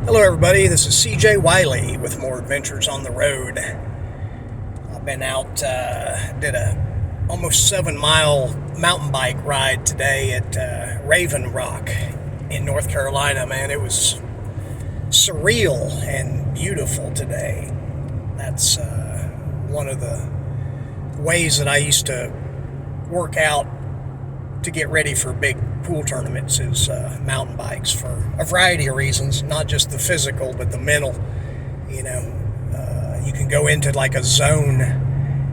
Hello everybody, this is CJ Wiley with more adventures on the road. I've been out, did a almost 7-mile mountain bike ride today at Raven Rock in North Carolina. Man, it was surreal and beautiful today. That's one of the ways that I used to work out to get ready for big pool tournaments is mountain bikes for a variety of reasons, not just the physical but the mental. You can go into like a zone,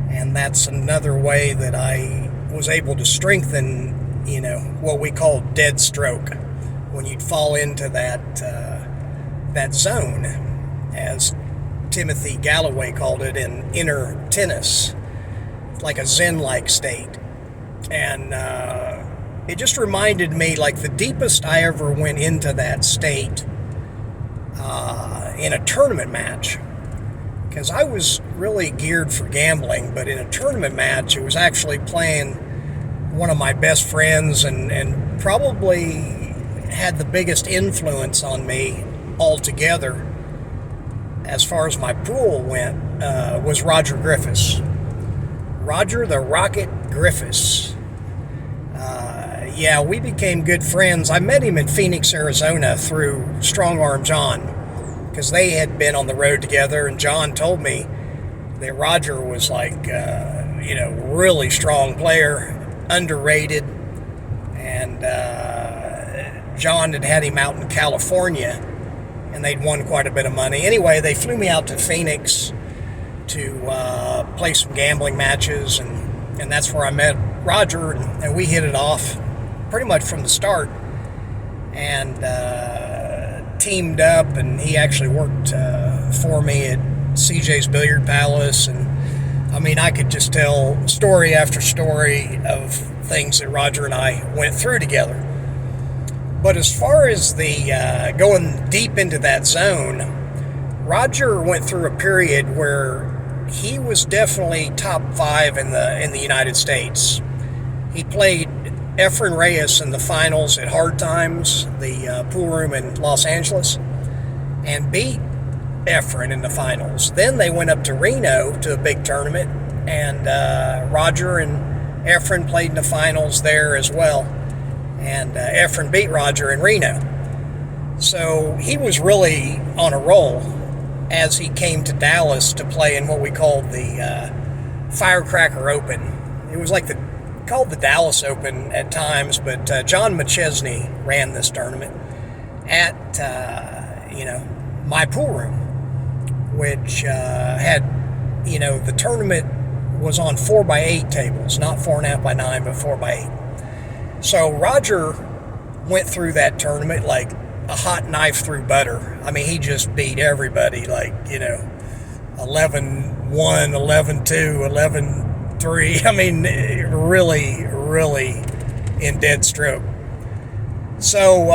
and that's another way that I was able to strengthen what we call dead stroke, when you'd fall into that zone, as Timothy Galloway called it, in inner tennis, like a zen-like state. And it just reminded me, like, the deepest I ever went into that state in a tournament match, because I was really geared for gambling, but in a tournament match, it was actually playing one of my best friends, and probably had the biggest influence on me altogether as far as my pool went, was Roger Griffis. Roger the Rocket Griffis. We became good friends. I met him in Phoenix, Arizona through Strong Arm John, because they had been on the road together, and John told me that Roger was like, really strong player, underrated, and John had him out in California, and they'd won quite a bit of money. Anyway, they flew me out to Phoenix to play some gambling matches, and that's where I met Roger, and we hit it off pretty much from the start, and teamed up, and he actually worked for me at CJ's Billiard Palace, and I mean, I could just tell story after story of things that Roger and I went through together. But as far as the going deep into that zone, Roger went through a period where he was definitely top 5 in the United States. He played Efren Reyes in the finals at Hard Times, the pool room in Los Angeles, and beat Efren in the finals. Then they went up to Reno to a big tournament, and Roger and Efren played in the finals there as well, and Efren beat Roger in Reno. So he was really on a roll as he came to Dallas to play in what we called the Firecracker Open. It was like called the Dallas Open at times, but John McChesney ran this tournament at my pool room, which had, the tournament was on 4x8 tables, not 4.5x9, but 4x8. So Roger went through that tournament like a hot knife through butter. I mean, he just beat everybody, like, 11-1, 11-2, 11-3. I mean, really, really in dead stroke. So,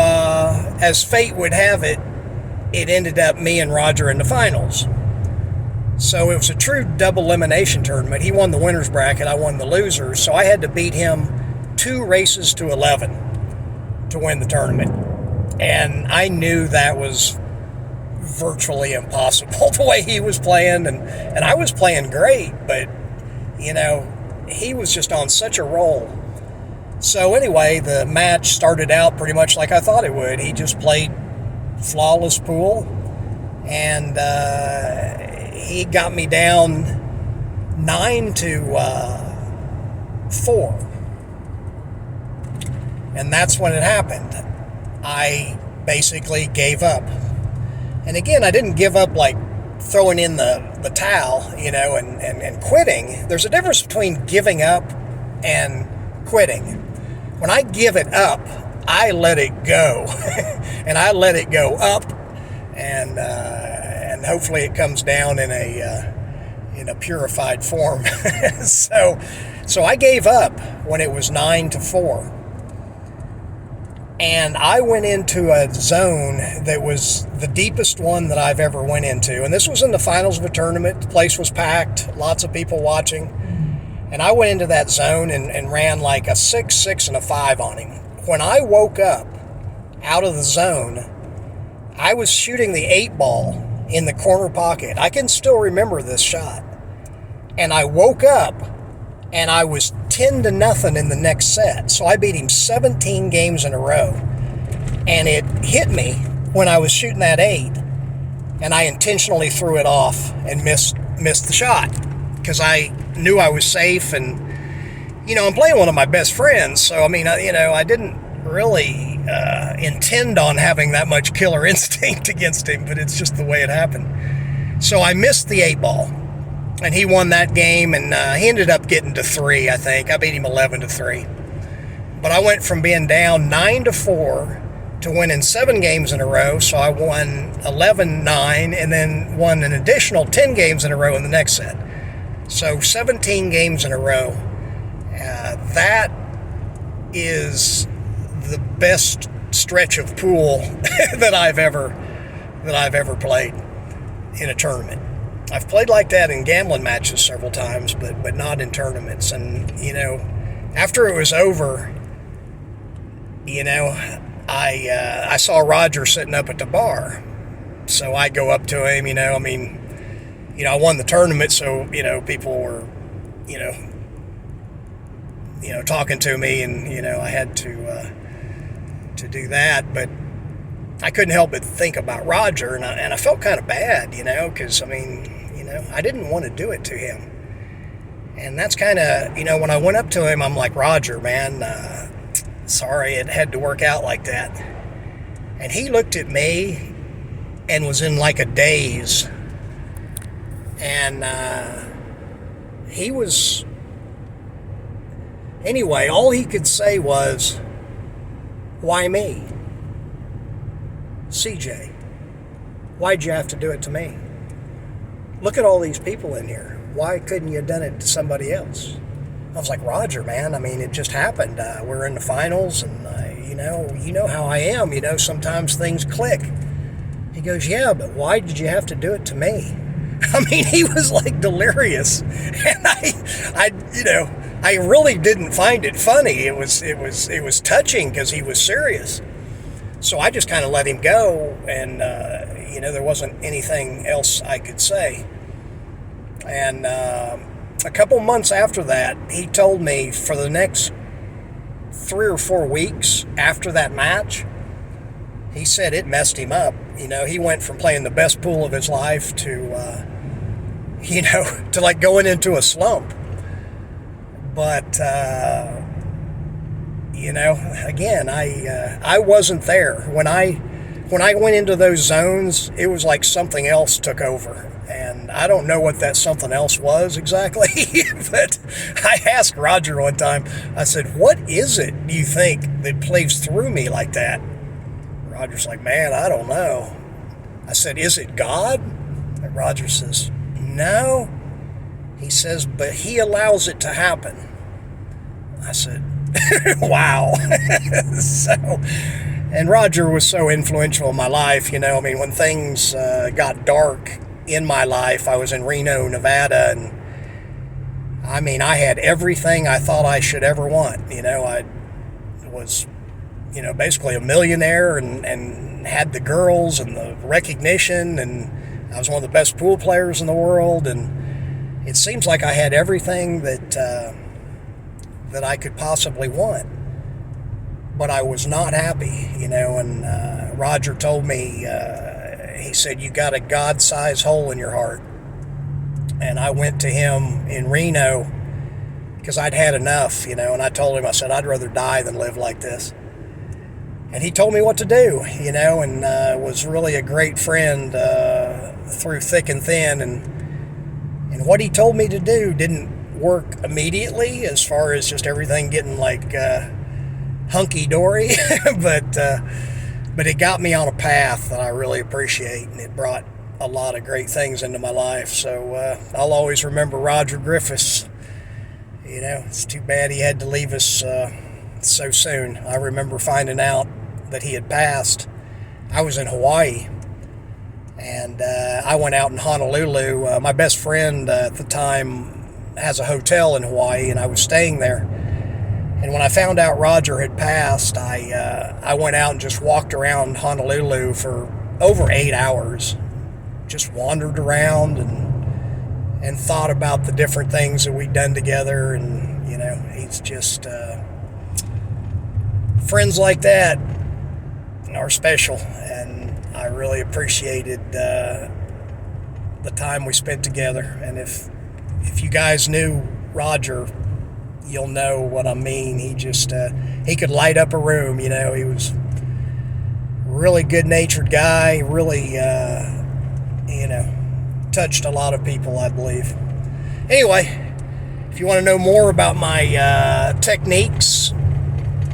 as fate would have it, it ended up me and Roger in the finals. So it was a true double elimination tournament. He won the winner's bracket, I won the losers, so I had to beat him 2 races to 11 to win the tournament. And I knew that was virtually impossible the way he was playing, and I was playing great, but he was just on such a roll. So anyway, the match started out pretty much like I thought it would. He just played flawless pool, and he got me down 9-4. And that's when it happened. I basically gave up. And again, I didn't give up like throwing in the towel, and quitting. There's a difference between giving up and quitting. When I give it up, I let it go. And I let it go up, and hopefully it comes down in a purified form. So I gave up when it was 9-4. And I went into a zone that was the deepest one that I've ever went into. And this was in the finals of a tournament. The place was packed, lots of people watching. And I went into that zone and ran like a 6, 6, and a 5 on him. When I woke up out of the zone, I was shooting the 8-ball in the corner pocket. I can still remember this shot. And I woke up and I was 10-0 in the next set. So I beat him 17 games in a row. And it hit me when I was shooting that 8. And I intentionally threw it off and missed the shot. Because I knew I was safe. And, I'm playing one of my best friends. So, I didn't really intend on having that much killer instinct against him. But it's just the way it happened. So I missed the 8-ball. And he won that game, and he ended up getting to 3, I think. I beat him 11-3. But I went from being down 9-4 to winning 7 games in a row. So I won 11-9 and then won an additional 10 games in a row in the next set. So 17 games in a row. That is the best stretch of pool that I've ever played in a tournament. I've played like that in gambling matches several times, but not in tournaments. And, after it was over, I saw Roger sitting up at the bar. So I go up to him, I won the tournament, so, people were, talking to me, and, I had to do that. But I couldn't help but think about Roger, and I felt kind of bad, because, I didn't want to do it to him. And that's kind of, when I went up to him, I'm like, Roger, man, sorry it had to work out like that. And he looked at me and was in like a daze. And he was, anyway, all he could say was, why me? CJ, why'd you have to do it to me? Look at all these people in here. Why couldn't you have done it to somebody else? I was like, Roger, man, it just happened. We're in the finals, and, you know how I am. Sometimes things click. He goes, yeah, but why did you have to do it to me? He was like delirious. And I really didn't find it funny. It was touching because he was serious. So I just kind of let him go, and, there wasn't anything else I could say. And a couple months after that, he told me for the next 3 or 4 weeks after that match, he said it messed him up. He went from playing the best pool of his life to, to like going into a slump. But, again, I wasn't there. When I went into those zones, it was like something else took over. And I don't know what that something else was exactly, but I asked Roger one time, I said, what is it, do you think, that plays through me like that? Roger's like, man, I don't know. I said, is it God? And Roger says, no. He says, but he allows it to happen. I said, wow. And Roger was so influential in my life, when things got dark in my life. I was in Reno, Nevada, and I had everything I thought I should ever want. I was, basically a millionaire, and had the girls and the recognition, and I was one of the best pool players in the world, and it seems like I had everything that I could possibly want. But I was not happy, and Roger told me, he said, you got a God-sized hole in your heart. And I went to him in Reno because I'd had enough, and I told him, I said, I'd rather die than live like this. And he told me what to do, and was really a great friend through thick and thin. And what he told me to do didn't work immediately as far as just everything getting like hunky-dory, but it got me on a path that I really appreciate, and it brought a lot of great things into my life. So I'll always remember Roger Griffis. It's too bad he had to leave us so soon. I remember finding out that he had passed. I was in Hawaii, and I went out in Honolulu. My best friend at the time has a hotel in Hawaii, and I was staying there. And when I found out Roger had passed, I went out and just walked around Honolulu for over 8 hours. Just wandered around and thought about the different things that we'd done together. And, you know, he's just, friends like that are special. And I really appreciated the time we spent together. And if you guys knew Roger, you'll know what I mean. He just, he could light up a room, you know. He was a really good-natured guy, really, you know, touched a lot of people, I believe. Anyway, if you want to know more about my techniques,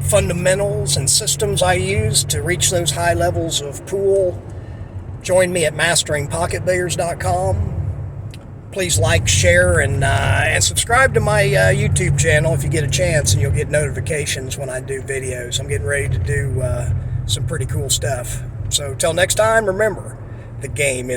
fundamentals, and systems I use to reach those high levels of pool, join me at masteringpocketbilliards.com. Please like, share, and subscribe to my YouTube channel if you get a chance, and you'll get notifications when I do videos. I'm getting ready to do some pretty cool stuff. So till next time, remember, the game is